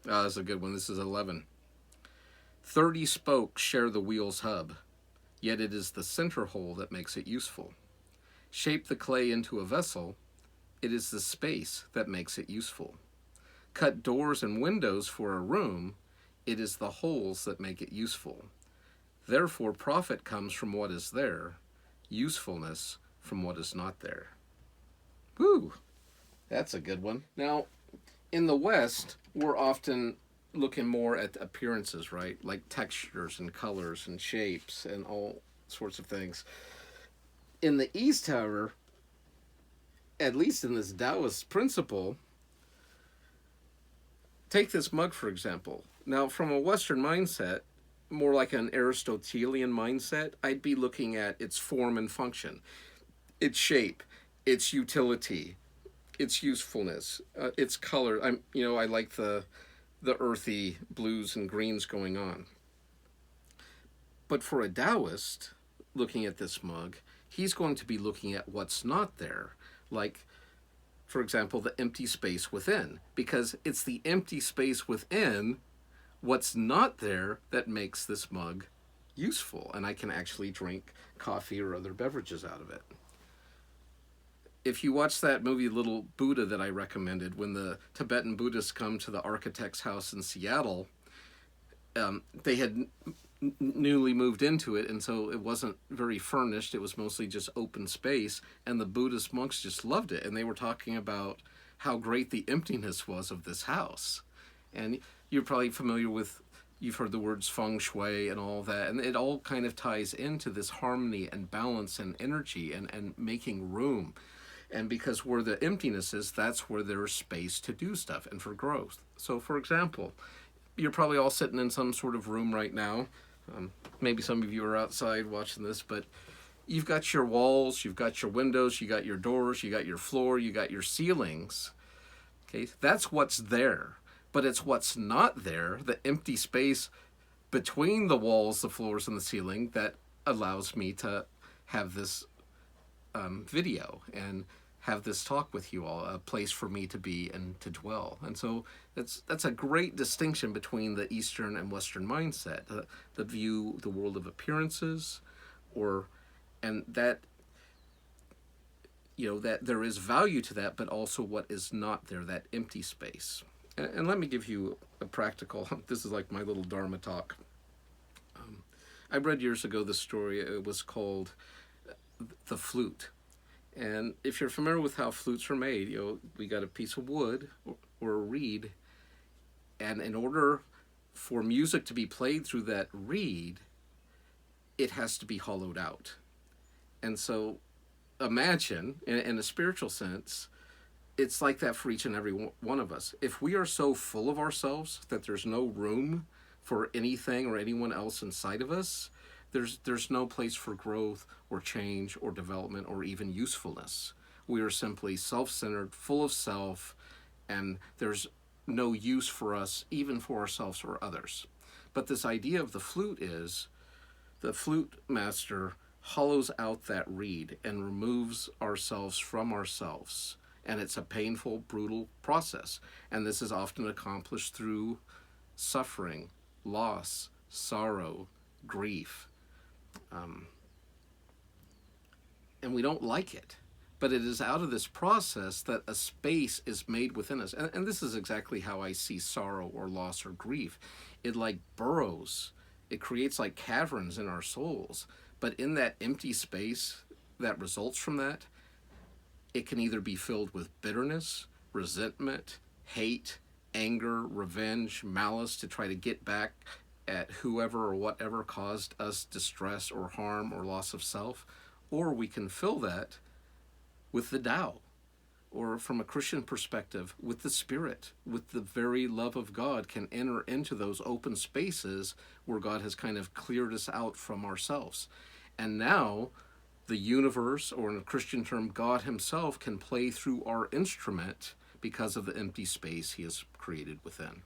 That's a good one. This is 11. 30 spokes share the wheel's hub, yet it is the center hole that makes it useful. Shape the clay into a vessel, it is the space that makes it useful. Cut doors and windows for a room, it is the holes that make it useful. Therefore, profit comes from what is there, usefulness from what is not there. Woo! That's a good one. Now, in the West, we're often looking more at appearances, right? Like textures and colors and shapes and all sorts of things. In the East, however, at least in this Taoist principle, take this mug for example. Now, from a Western mindset, more like an Aristotelian mindset, I'd be looking at its form and function, its shape, its utility, its usefulness, its color. I like the earthy blues and greens going on. But for a Taoist looking at this mug, he's going to be looking at what's not there, like, for example, the empty space within, because it's the empty space within, what's not there, that makes this mug useful, and I can actually drink coffee or other beverages out of it. If you watch that movie Little Buddha that I recommended, when the Tibetan Buddhists come to the architect's house in Seattle, they had newly moved into it, and so it wasn't very furnished. It was mostly just open space, and the Buddhist monks just loved it, and they were talking about how great the emptiness was of this house. And you're probably familiar with, you've heard the words feng shui and all that, and it all kind of ties into this harmony and balance and energy and making room. And because where the emptiness is, that's where there's space to do stuff and for growth. So, for example, you're probably all sitting in some sort of room right now. Maybe some of you are outside watching this, but you've got your walls, you've got your windows, you got your doors, you got your floor, you got your ceilings. Okay, that's what's there. But it's what's not there, the empty space between the walls, the floors, and the ceiling, that allows me to have this video and have this talk with you all, a place for me to be and to dwell. And so that's a great distinction between the Eastern and Western mindset, the view, the world of appearances, and that, that there is value to that, but also what is not there, that empty space. And let me give you a practical, this is like my little Dharma talk. I read years ago the story, it was called The Flute. And if you're familiar with how flutes are made, we got a piece of wood or a reed, and in order for music to be played through that reed, it has to be hollowed out. And so imagine, in a spiritual sense, it's like that for each and every one of us. If we are so full of ourselves that there's no room for anything or anyone else inside of us, there's no place for growth or change or development or even usefulness. We are simply self-centered, full of self, and there's no use for us, even for ourselves or others. But this idea of the flute is, the flute master hollows out that reed and removes ourselves from ourselves. And it's a painful, brutal process. And this is often accomplished through suffering, loss, sorrow, grief. And we don't like it. But it is out of this process that a space is made within us. And this is exactly how I see sorrow or loss or grief. It like burrows. It creates like caverns in our souls. But in that empty space that results from that, it can either be filled with bitterness, resentment, hate, anger, revenge, malice to try to get back at whoever or whatever caused us distress or harm or loss of self, or we can fill that with the Tao, or from a Christian perspective, with the Spirit, with the very love of God, can enter into those open spaces where God has kind of cleared us out from ourselves. And now the universe, or in a Christian term, God himself, can play through our instrument because of the empty space he has created within.